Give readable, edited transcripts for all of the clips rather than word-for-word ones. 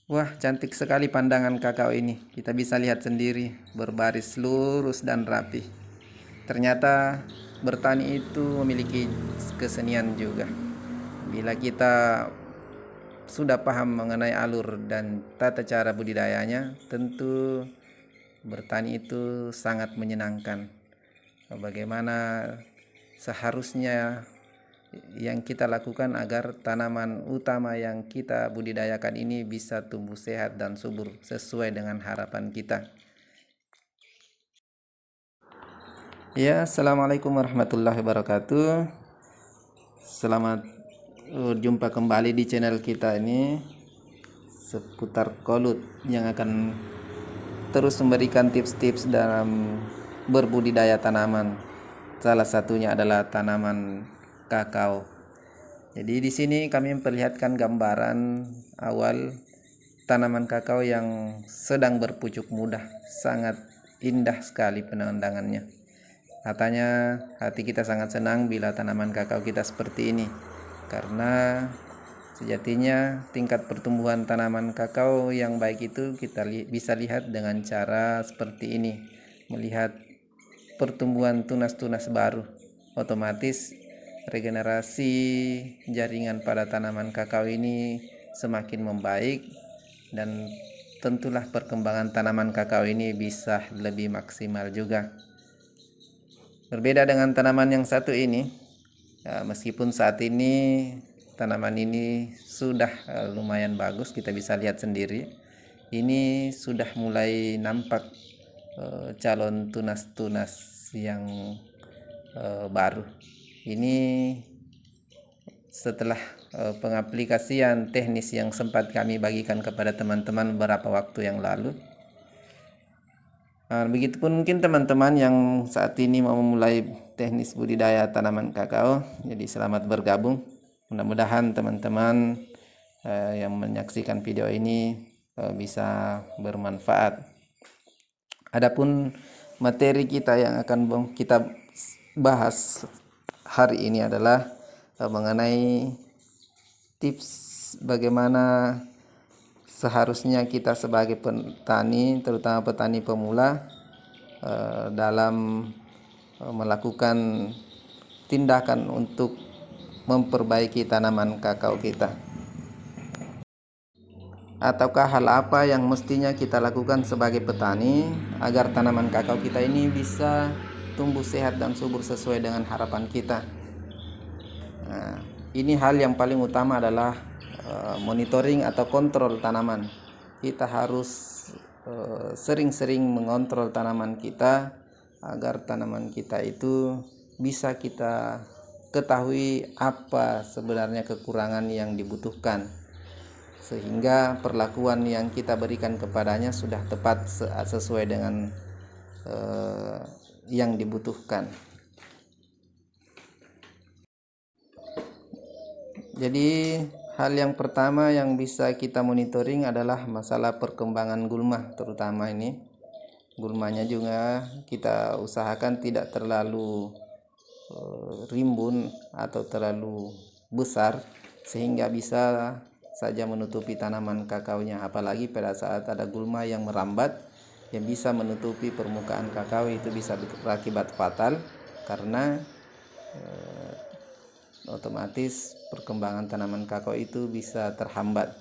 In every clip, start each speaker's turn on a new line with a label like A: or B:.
A: Wah, cantik sekali pandangan kakao ini. Kita bisa lihat sendiri, berbaris lurus dan rapi. Ternyata bertani itu memiliki kesenian juga. Bila kita sudah paham mengenai alur dan tata cara budidayanya, tentu bertani itu sangat menyenangkan. Bagaimana seharusnya yang kita lakukan agar tanaman utama yang kita budidayakan ini bisa tumbuh sehat dan subur sesuai dengan harapan kita. Ya, assalamualaikum warahmatullahi wabarakatuh. Selamat berjumpa kembali di channel kita ini seputar Kolut yang akan terus memberikan tips-tips dalam berbudidaya tanaman. Salah satunya adalah tanaman kakao. Jadi di sini kami memperlihatkan gambaran awal tanaman kakao yang sedang berpucuk muda. Sangat indah sekali pemandangannya. Katanya hati kita sangat senang bila tanaman kakao kita seperti ini, karena sejatinya tingkat pertumbuhan tanaman kakao yang baik itu kita bisa lihat dengan cara seperti ini. Melihat pertumbuhan tunas-tunas baru, otomatis regenerasi jaringan pada tanaman kakao ini semakin membaik, dan tentulah perkembangan tanaman kakao ini bisa lebih maksimal juga. Berbeda dengan tanaman yang satu ini, meskipun saat ini tanaman ini sudah lumayan bagus, kita bisa lihat sendiri. Ini sudah mulai nampak calon tunas-tunas yang baru. Ini setelah pengaplikasian teknis yang sempat kami bagikan kepada teman-teman beberapa waktu yang lalu. Begitupun mungkin teman-teman yang saat ini mau memulai teknis budidaya tanaman kakao. Jadi selamat bergabung. Mudah-mudahan teman-teman yang menyaksikan video ini bisa bermanfaat. Adapun materi kita yang akan kita bahas hari ini adalah mengenai tips bagaimana seharusnya kita sebagai petani, terutama petani pemula, dalam melakukan tindakan untuk memperbaiki tanaman kakao kita. Ataukah hal apa yang mestinya kita lakukan sebagai petani agar tanaman kakao kita ini bisa tumbuh sehat dan subur sesuai dengan harapan kita? Nah, ini hal yang paling utama adalah monitoring atau kontrol tanaman. Kita harus sering-sering mengontrol tanaman kita agar tanaman kita itu bisa kita ketahui apa sebenarnya kekurangan yang dibutuhkan, sehingga perlakuan yang kita berikan kepadanya sudah tepat sesuai dengan yang dibutuhkan. Jadi hal yang pertama yang bisa kita monitoring adalah masalah perkembangan gulma, terutama ini. Gulmanya juga kita usahakan tidak terlalu rimbun atau terlalu besar sehingga bisa saja menutupi tanaman kakaonya. Apalagi pada saat ada gulma yang merambat yang bisa menutupi permukaan kakao, itu bisa berakibat fatal karena otomatis perkembangan tanaman kakao itu bisa terhambat.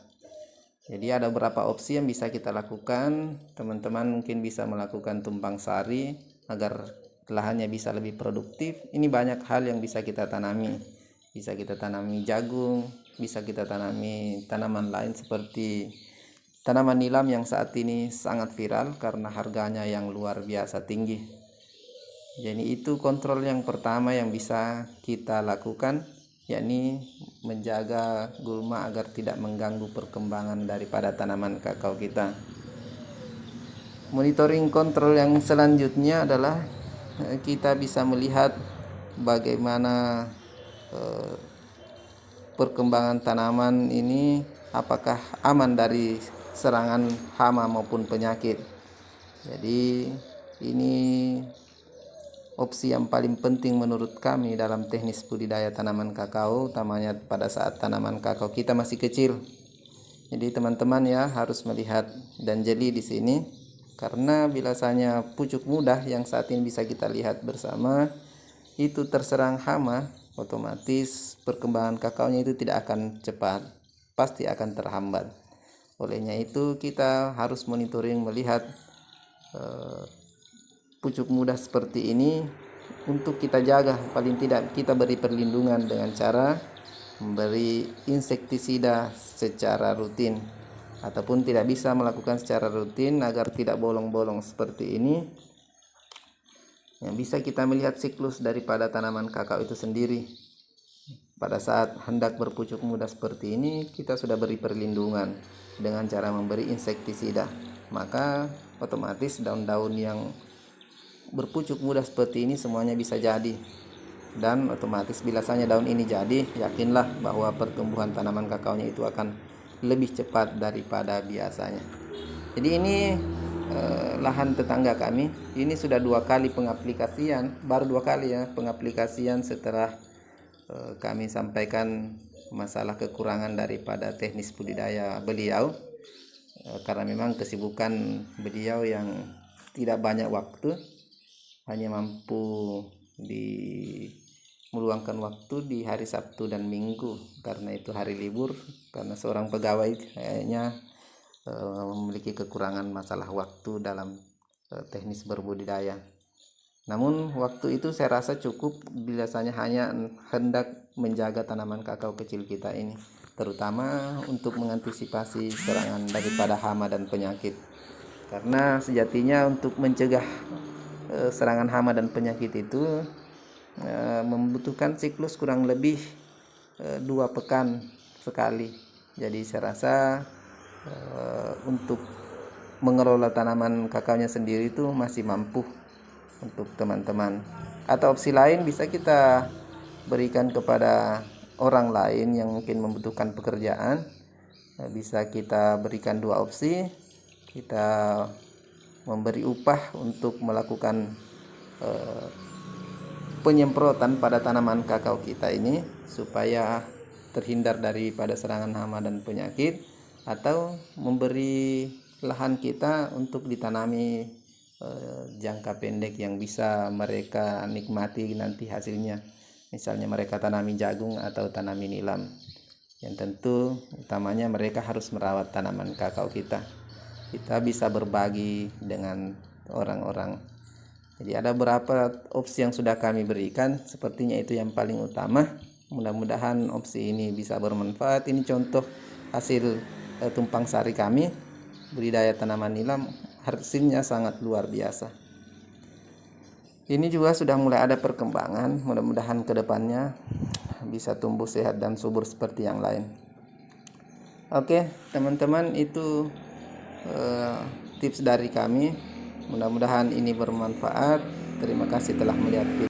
A: Jadi ada beberapa opsi yang bisa kita lakukan. Teman-teman mungkin bisa melakukan tumpang sari agar lahannya bisa lebih produktif. Ini banyak hal yang bisa kita tanami. Bisa kita tanami jagung, bisa kita tanami tanaman lain seperti tanaman nilam yang saat ini sangat viral karena harganya yang luar biasa tinggi. Jadi itu kontrol yang pertama yang bisa kita lakukan, yakni menjaga gulma agar tidak mengganggu perkembangan daripada tanaman kakao kita. Monitoring kontrol yang selanjutnya adalah kita bisa melihat bagaimana perkembangan tanaman ini, apakah aman dari serangan hama maupun penyakit. Jadi ini opsi yang paling penting menurut kami dalam teknis budidaya tanaman kakao, utamanya pada saat tanaman kakao kita masih kecil. Jadi teman-teman ya harus melihat dan jeli di sini, karena biasanya pucuk mudah yang saat ini bisa kita lihat bersama itu terserang hama, otomatis perkembangan kakaonya itu tidak akan cepat, pasti akan terhambat. Olehnya itu kita harus monitoring melihat pucuk mudah seperti ini untuk kita jaga. Paling tidak kita beri perlindungan dengan cara memberi insektisida secara rutin, ataupun tidak bisa melakukan secara rutin agar tidak bolong-bolong seperti ini. Yang bisa kita melihat siklus daripada tanaman kakao itu sendiri. Pada saat hendak berpucuk mudah seperti ini, kita sudah beri perlindungan dengan cara memberi insektisida, maka otomatis daun-daun yang berpucuk mudah seperti ini semuanya bisa jadi. Dan otomatis biasanya daun ini jadi, yakinlah bahwa pertumbuhan tanaman kakaonya itu akan lebih cepat daripada biasanya. Jadi ini lahan tetangga kami, ini sudah 2 kali pengaplikasian, baru 2 kali ya pengaplikasian setelah kami sampaikan masalah kekurangan daripada teknis budidaya beliau, karena memang kesibukan beliau yang tidak banyak waktu, hanya mampu meluangkan waktu di hari Sabtu dan Minggu, karena itu hari libur, karena seorang pegawai kayaknya memiliki kekurangan masalah waktu dalam teknis berbudidaya. Namun waktu itu saya rasa cukup, biasanya hanya hendak menjaga tanaman kakao kecil kita ini, terutama untuk mengantisipasi serangan daripada hama dan penyakit. Karena sejatinya untuk mencegah serangan hama dan penyakit itu membutuhkan siklus kurang lebih 2 pekan sekali. Jadi saya rasa untuk mengelola tanaman kakaonya sendiri itu masih mampu untuk teman-teman. Atau opsi lain bisa kita berikan kepada orang lain yang mungkin membutuhkan pekerjaan. Bisa kita berikan 2 opsi. Kita memberi upah untuk melakukan penyemprotan pada tanaman kakao kita ini supaya terhindar daripada serangan hama dan penyakit, atau memberi lahan kita untuk ditanami jangka pendek yang bisa mereka nikmati nanti hasilnya. Misalnya mereka tanami jagung atau tanami nilam, yang tentu utamanya mereka harus merawat tanaman kakao kita. Kita bisa berbagi dengan orang-orang. Jadi ada beberapa opsi yang sudah kami berikan, sepertinya itu yang paling utama. Mudah-mudahan opsi ini bisa bermanfaat. Ini contoh hasil tumpang sari kami budidaya tanaman nilam, hasilnya sangat luar biasa. Ini juga sudah mulai ada perkembangan, mudah-mudahan kedepannya bisa tumbuh sehat dan subur seperti yang lain. Oke teman-teman, itu tips dari kami, mudah-mudahan ini bermanfaat. Terima kasih telah melihat video